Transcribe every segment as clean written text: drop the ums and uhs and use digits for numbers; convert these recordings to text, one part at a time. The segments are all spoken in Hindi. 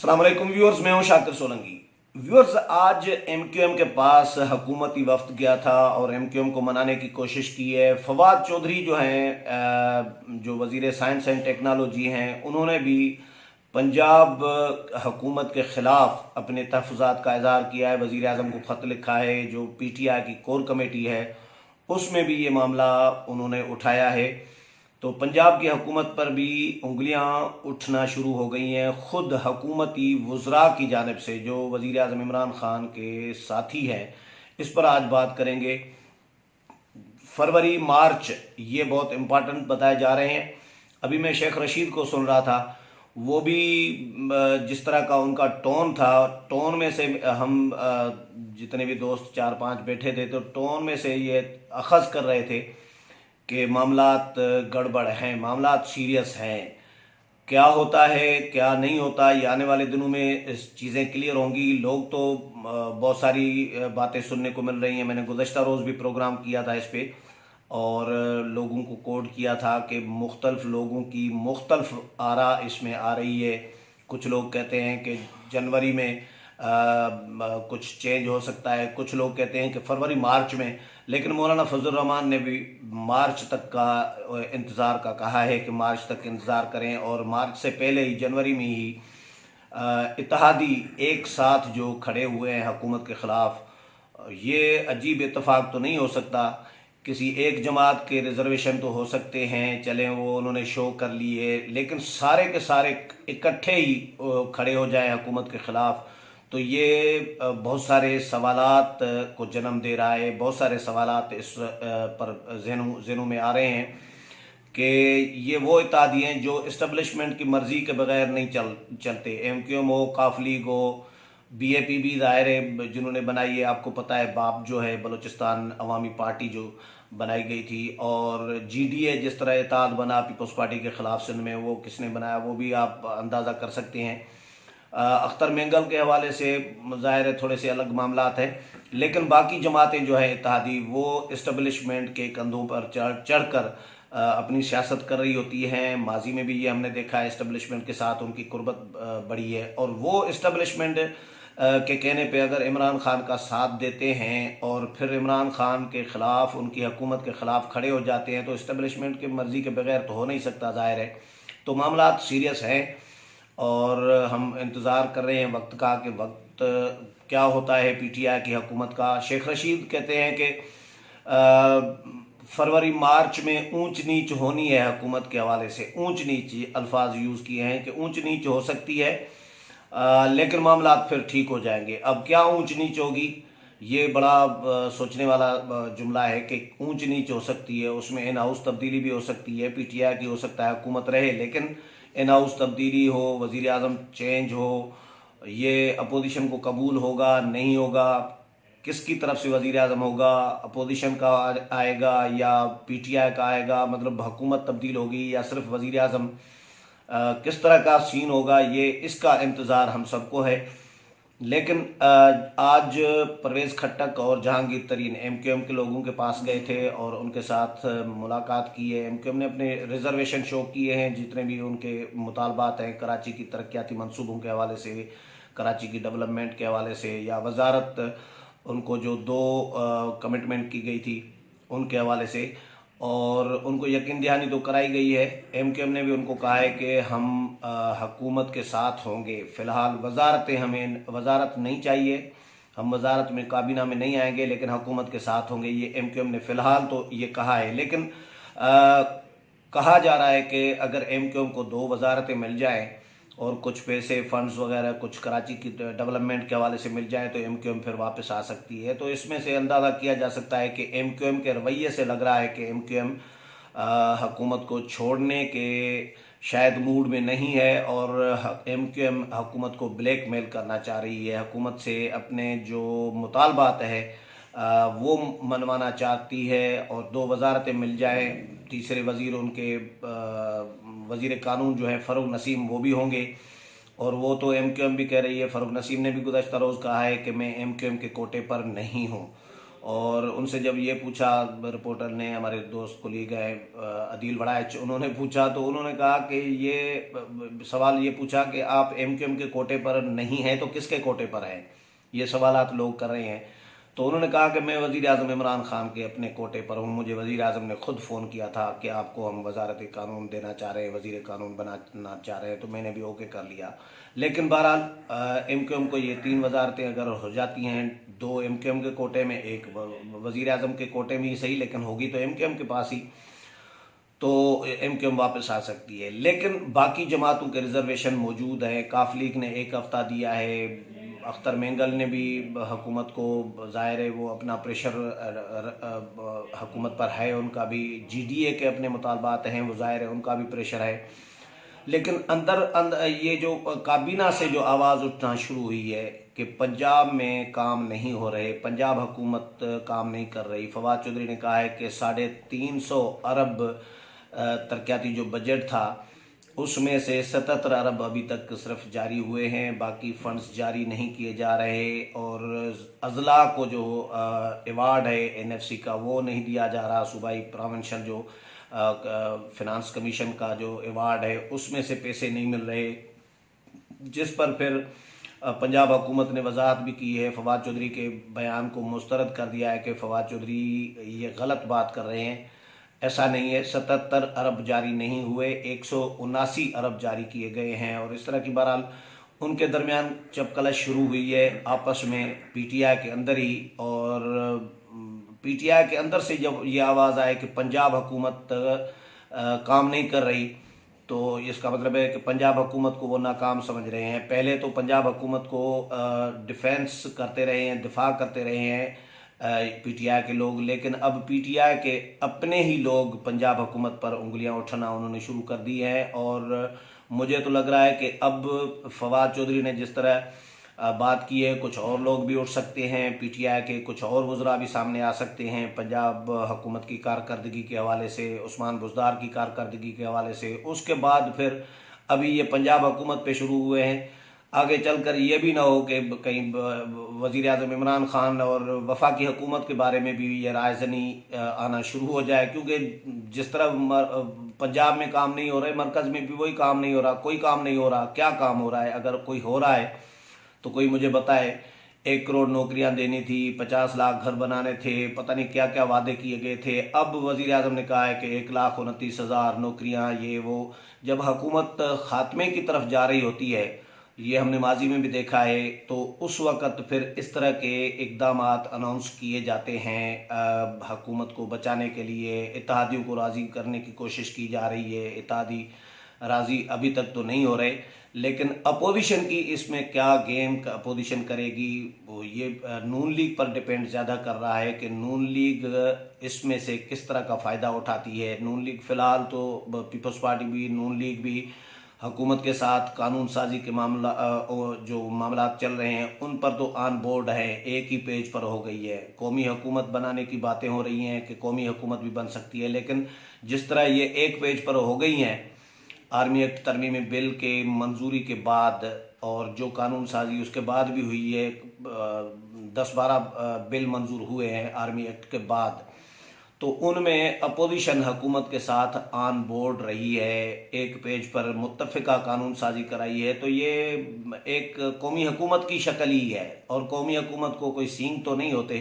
अस्सलाम वालेकुम व्यूअर्स, मैं हूं शाकिर सोलंकी। व्यूअर्स, आज एमक्यूएम के पास हुकूमती वफ्द गया था और एमक्यूएम को मनाने की कोशिश की है। फवाद चौधरी जो हैं, जो वज़ीर साइंस एंड टेक्नोलॉजी हैं, उन्होंने भी पंजाब हुकूमत के ख़िलाफ़ अपने तहफ़्फ़ुज़ात का इज़हार किया है। वज़ीर आज़म को ख़त लिखा है। जो PTI की कोर कमेटी है उसमें भी ये मामला उन्होंने उठाया है। तो पंजाब की हुकूमत पर भी उंगलियां उठना शुरू हो गई हैं। ख़ुद हुकूमती वज़रा की जानिब से, जो वज़ीर आज़म इमरान ख़ान के साथी हैं, इस पर आज बात करेंगे। फरवरी मार्च ये बहुत इम्पॉर्टेंट बताए जा रहे हैं। अभी मैं शेख रशीद को सुन रहा था, वो भी जिस तरह का उनका टोन था, टोन में से हम जितने भी दोस्त 4-5 बैठे थे, तो टोन में से ये अखज़ कर रहे थे कि मामलात गड़बड़ हैं, मामलात सीरियस हैं। क्या होता है क्या नहीं होता, ये आने वाले दिनों में इस चीज़ें क्लियर होंगी। लोग तो बहुत सारी बातें सुनने को मिल रही हैं। मैंने गुज़श्ता रोज़ भी प्रोग्राम किया था इस पे और लोगों को कोट किया था कि मुख्तलिफ लोगों की मुख्तलिफ आरा इसमें आ रही है। कुछ लोग कहते हैं कि जनवरी में कुछ चेंज हो सकता है, कुछ लोग कहते हैं कि फरवरी मार्च में, लेकिन मौलाना फजल रहमान ने भी मार्च तक का इंतज़ार का कहा है कि मार्च तक इंतज़ार करें और मार्च से पहले ही जनवरी में ही इत्तेहादी एक साथ जो खड़े हुए हैं हुकूमत के ख़िलाफ़, ये अजीब इत्तेफाक तो नहीं हो सकता। किसी एक जमात के रिजर्वेशन तो हो सकते हैं, चलें वो उन्होंने शो कर लिए, लेकिन सारे के सारे इकट्ठे ही खड़े हो जाएं हुकूमत के ख़िलाफ़, तो ये बहुत सारे सवालात को जन्म दे रहा है। बहुत सारे सवालात इस पर ज़हनों में आ रहे हैं कि ये वो इत्तेहादी हैं जो इस्टबलिशमेंट की मर्ज़ी के बगैर नहीं चलते। MQM हो, काफ लीग हो, BAPB ज़ाहिर है जिन्होंने बनाई है, आपको पता है, बाप जो है बलूचिस्तान अवामी पार्टी जो बनाई गई थी, और GDA जिस तरह इत्तेहाद बना पीपल्स पार्टी के ख़िलाफ़ सिंध में, वो किसने बनाया वो भी आप अंदाज़ा कर सकते हैं। अख्तर मेंगल के हवाले से ज़ाहिर है थोड़े से अलग मामलात हैं, लेकिन बाकी जमातें जो है इत्तेहादी, वो इस्टबलिशमेंट के कंधों पर चढ़ कर अपनी सियासत कर रही होती हैं। माजी में भी ये हमने देखा है, इस्टबलिशमेंट के साथ उनकी कुर्बत बढ़ी है, और वो इस्टबलिशमेंट के कहने पे अगर इमरान खान का साथ देते हैं और फिर इमरान खान के ख़िलाफ़, उनकी हुकूमत के ख़िलाफ़ खड़े हो जाते हैं, तो इस्टबलिशमेंट की मर्ज़ी के बगैर तो हो नहीं सकता, ज़ाहिर है। तो मामलात सीरियस हैं और हम इंतज़ार कर रहे हैं वक्त का कि वक्त क्या होता है PTI की हुकूमत का। शेख रशीद कहते हैं कि फरवरी मार्च में ऊंच नीच होनी है हुकूमत के हवाले से। ऊंच नीच अल्फाज यूज़ किए हैं कि ऊंच नीच हो सकती है, लेकिन मामलात फिर ठीक हो जाएंगे। अब क्या ऊंच नीच होगी, ये बड़ा सोचने वाला जुमला है कि ऊंच नीच हो सकती है। उसमें इन हाउस तब्दीली भी हो सकती है, PTI की हो सकता है हुकूमत रहे, लेकिन इन हाउस तब्दीली हो, वज़ीर आज़म चेंज हो, ये अपोजिशन को कबूल होगा नहीं होगा, किसकी तरफ से वज़ीर आज़म होगा, अपोजिशन का आएगा या PTI का आएगा, मतलब हुकूमत तब्दील होगी या सिर्फ वज़ीर आज़म, किस तरह का सीन होगा, ये इसका इंतज़ार हम सबको है। लेकिन आज परवेज़ खट्टक और जहांगीर तरीन MQM के लोगों के पास गए थे और उनके साथ मुलाकात की है। MQM ने अपने रिजर्वेशन शो किए हैं, जितने भी उनके मुतालबात हैं कराची की तरक्याती मंसूबों के हवाले से, कराची की डेवलपमेंट के हवाले से, या वजारत उनको जो 2 कमिटमेंट की गई थी उनके हवाले से, और उनको यकीन दहानी तो कराई गई है। MQM ने भी उनको कहा है कि हम हुकूमत के साथ होंगे। फ़िलहाल वजारत नहीं चाहिए, हम वजारत में काबीना में नहीं आएंगे, लेकिन हुकूमत के साथ होंगे, ये MQM ने फ़िलहाल तो ये कहा है। लेकिन कहा जा रहा है कि अगर MQM को 2 वजारतें मिल जाएँ और कुछ पैसे, फंड्स वगैरह कुछ कराची की डेवलपमेंट के हवाले से मिल जाए, तो MQM फिर वापस आ सकती है। तो इसमें से अंदाज़ा किया जा सकता है कि MQM के रवैये से लग रहा है कि MQM हुकूमत को छोड़ने के शायद मूड में नहीं है, और MQM हुकूमत को ब्लैकमेल करना चाह रही है, हुकूमत से अपने जो मुतालबात है वो मनवाना चाहती है, और 2 वजारतें मिल जाए, तीसरे वज़ीर उनके वज़ीर कानून जो है फ़रूक नसीम, वो भी होंगे, और वो तो MQM भी कह रही है, फ़रूक नसीम ने भी गुज़श्ता रोज़ कहा है कि मैं MQM के कोटे पर नहीं हूँ, और उनसे जब ये पूछा, रिपोर्टर ने, हमारे दोस्त कोलीग हैं अदील बड़ाइच, उन्होंने पूछा तो उन्होंने कहा कि ये सवाल ये पूछा कि आप MQM के कोटे पर नहीं हैं तो किसके कोटे पर हैं, ये सवालात लोग कर रहे हैं। तो उन्होंने कहा कि मैं वज़ीर आज़म इमरान खान के अपने कोटे पर हूँ, मुझे वज़ीर आज़म ने खुद फ़ोन किया था कि आपको हम वजारत कानून देना चाह रहे हैं, वज़ीर कानून बनाना चाह रहे हैं, तो मैंने भी ओके कर लिया। लेकिन बहरहाल MQM को ये 3 वजारतें अगर हो जाती हैं, 2 MQM के कोटे में, एक वज़ीर आज़म के कोटे में ही सही, लेकिन होगी तो MQM के पास ही, तो MQM वापस आ सकती है। लेकिन बाकी जमातों के रिजर्वेशन मौजूद हैं। काफ लीग ने 1 हफ्ता दिया है, अख्तर मेंगल ने भी हुकूमत को, ज़ाहिर है वो अपना प्रेशर हुकूमत पर है, उनका भी GDA के अपने मुतालबात हैं, वो ज़ाहिर है उनका भी प्रेशर है। लेकिन अंदर ये जो काबीना से जो आवाज़ उठना शुरू हुई है कि पंजाब में काम नहीं हो रहे, पंजाब हुकूमत काम नहीं कर रही। फवाद चौधरी ने कहा है कि 350 अरब तरक्याती जो बजट था उसमें से 77 अरब अभी तक सिर्फ जारी हुए हैं, बाकी फंड्स जारी नहीं किए जा रहे। और अजला को जो अवार्ड है NFC का वो नहीं दिया जा रहा, सूबाई प्रोविंशियल जो फिनांस कमीशन का जो अवार्ड है उसमें से पैसे नहीं मिल रहे, जिस पर फिर पंजाब हुकूमत ने वजाहत भी की है, फवाद चौधरी के बयान को मुस्तरद कर दिया है कि फवाद चौधरी ये गलत बात कर रहे हैं, ऐसा नहीं है। 77 अरब जारी नहीं हुए, 179 अरब जारी किए गए हैं। और इस तरह की बहरहाल उनके दरमियान चपकलश शुरू हुई है आपस में PTI के अंदर ही। और PTI के अंदर से जब ये आवाज़ आए कि पंजाब हुकूमत काम नहीं कर रही, तो इसका मतलब है कि पंजाब हुकूमत को वो नाकाम समझ रहे हैं। पहले तो पंजाब हुकूमत को डिफेंस करते रहे हैं, दिफा करते रहे हैं PTI के लोग, लेकिन अब PTI के अपने ही लोग पंजाब हुकूमत पर उंगलियां उठाना उन्होंने शुरू कर दी है। और मुझे तो लग रहा है कि अब फवाद चौधरी ने जिस तरह बात की है, कुछ और लोग भी उठ सकते हैं, PTI के कुछ और वज़रा भी सामने आ सकते हैं पंजाब हुकूमत की कारकर्दगी के हवाले से, उस्मान बुज़दार की कारकर्दगी के हवाले से। उसके बाद फिर अभी ये पंजाब हुकूमत पे शुरू हुए हैं, आगे चलकर ये भी ना हो कि कहीं वज़ीर आज़म इमरान खान और वफाकी हुकूमत के बारे में भी ये रायज़नी आना शुरू हो जाए, क्योंकि जिस तरह पंजाब में काम नहीं हो रहा है, मरकज़ में भी वही काम नहीं हो रहा, कोई काम नहीं हो रहा। क्या काम हो रहा है? अगर कोई हो रहा है तो कोई मुझे बताए। 1 करोड़ नौकरियां देनी थी, 50 लाख घर बनाने थे, पता नहीं क्या क्या वादे किए गए थे। अब वज़ीर आज़म ने कहा है कि 1,29,000 नौकरियां, ये वो। जब हुकूमत खात्मे की तरफ जा रही होती है, ये हमने माजी में भी देखा है, तो उस वक़्त फिर इस तरह के इक़दामात अनाउंस किए जाते हैं हुकूमत को बचाने के लिए। इत्तेहादियों को राज़ी करने की कोशिश की जा रही है, इत्तेहादी राज़ी अभी तक तो नहीं हो रहे, लेकिन अपोजिशन की इसमें क्या गेम अपोजिशन करेगी, वो ये नून लीग पर डिपेंड ज़्यादा कर रहा है कि नून लीग इसमें से किस तरह का फ़ायदा उठाती है। नून लीग फ़िलहाल तो पीपल्स पार्टी भी, नून लीग भी हुकूमत के साथ कानून साजी के मामला जो मामला चल रहे हैं उन पर तो ऑन बोर्ड है, एक ही पेज पर हो गई है। कौमी हुकूमत बनाने की बातें हो रही हैं कि कौमी हुकूमत भी बन सकती है, लेकिन जिस तरह ये एक पेज पर हो गई हैं, आर्मी एक्ट तरमीमी बिल के मंजूरी के बाद और जो कानून साजी उसके बाद भी हुई है, 10-12 बिल मंजूर हुए हैं आर्मी एक्ट के बाद, तो उनमें अपोजिशन हुकूमत के साथ ऑन बोर्ड रही है, एक पेज पर मुत्तफ़िका कानून साजी कराई है। तो ये एक कौमी हुकूमत की शक्ल ही है, और कौमी हुकूमत को कोई सींग तो नहीं होते।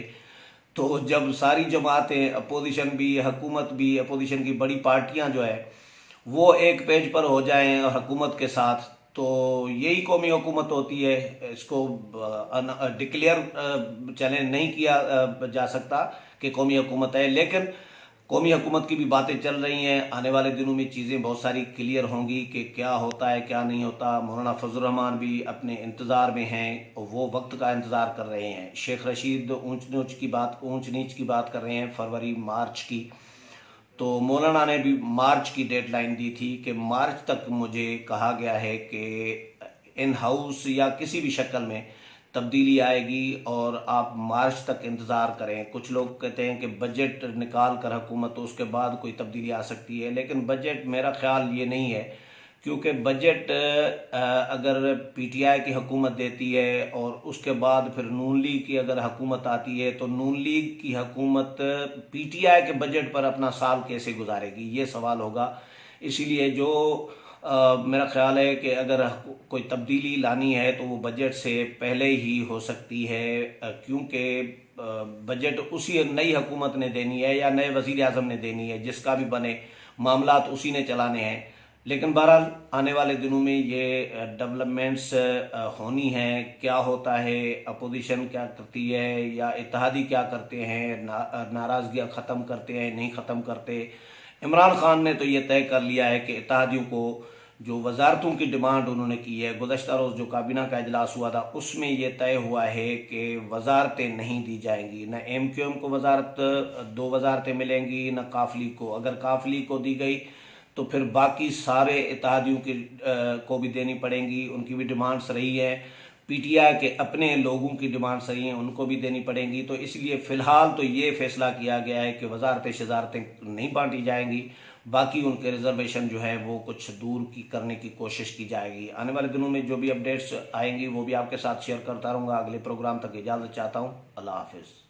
तो जब सारी जमातें, अपोजिशन भी, हुकूमत भी, अपोजिशन की बड़ी पार्टियां जो है वो एक पेज पर हो जाएं हुकूमत के साथ, तो यही कौमी हुकूमत होती है। इसको डिक्लेयर चैलेंज नहीं किया जा सकता कि कौमी हुकूमत है, लेकिन कौमी हुकूमत की भी बातें चल रही हैं। आने वाले दिनों में चीज़ें बहुत सारी क्लियर होंगी कि क्या होता है क्या नहीं होता। मौलाना फजल रहमान भी अपने इंतज़ार में हैं, वो वक्त का इंतज़ार कर रहे हैं। शेख रशीद ऊंच नीच की बात कर रहे हैं फरवरी मार्च की। तो मौलाना ने भी मार्च की डेडलाइन दी थी कि मार्च तक मुझे कहा गया है कि इन हाउस या किसी भी शक्ल में तब्दीली आएगी और आप मार्च तक इंतज़ार करें। कुछ लोग कहते हैं कि बजट निकाल कर हुकूमत, तो उसके बाद कोई तब्दीली आ सकती है, लेकिन बजट मेरा ख्याल ये नहीं है, क्योंकि बजट अगर पीटीआई की हुकूमत देती है और उसके बाद फिर नून लीग की अगर हुकूमत आती है तो नून लीग की हुकूमत पीटीआई के बजट पर अपना साल कैसे गुजारेगी, ये सवाल होगा। इसीलिए जो मेरा ख्याल है कि अगर कोई तब्दीली लानी है तो वो बजट से पहले ही हो सकती है, क्योंकि बजट उसी नई हुकूमत ने देनी है या नए वज़ीर आज़म ने देनी है, जिसका भी बने मामलात उसी ने चलाने हैं। लेकिन बहरहाल आने वाले दिनों में ये डेवलपमेंट्स होनी हैं। क्या होता है, अपोजिशन क्या करती है या इत्तेहादी क्या करते हैं, नाराज़गियाँ ख़त्म करते हैं नहीं ख़त्म करते। इमरान खान ने तो ये तय कर लिया है कि इत्तेहादियों को जो वजारतों की डिमांड उन्होंने की है, गुज़श्ता रोज़ जो काबीना का इजलास हुआ था उसमें ये तय हुआ है कि वजारतें नहीं दी जाएंगी। न एमक्यूएम को वजारत 2 वजारतें मिलेंगी, न काफली को। अगर काफली को दी गई तो फिर बाकी सारे इत्तेहादियों की को भी देनी पड़ेंगी, उनकी भी डिमांड्स रही है। पीटीआई के अपने लोगों की डिमांड्स रही हैं, उनको भी देनी पड़ेंगी। तो इसलिए फ़िलहाल तो ये फैसला किया गया है कि वजारतें शजारतें नहीं बांटी जाएंगी, बाकी उनके रिजर्वेशन जो है वो कुछ दूर की करने की कोशिश की जाएगी। आने वाले दिनों में जो भी अपडेट्स आएंगी वो भी आपके साथ शेयर करता रहूँगा। अगले प्रोग्राम तक इजाज़त चाहता हूँ। अल्लाह हाफिज़।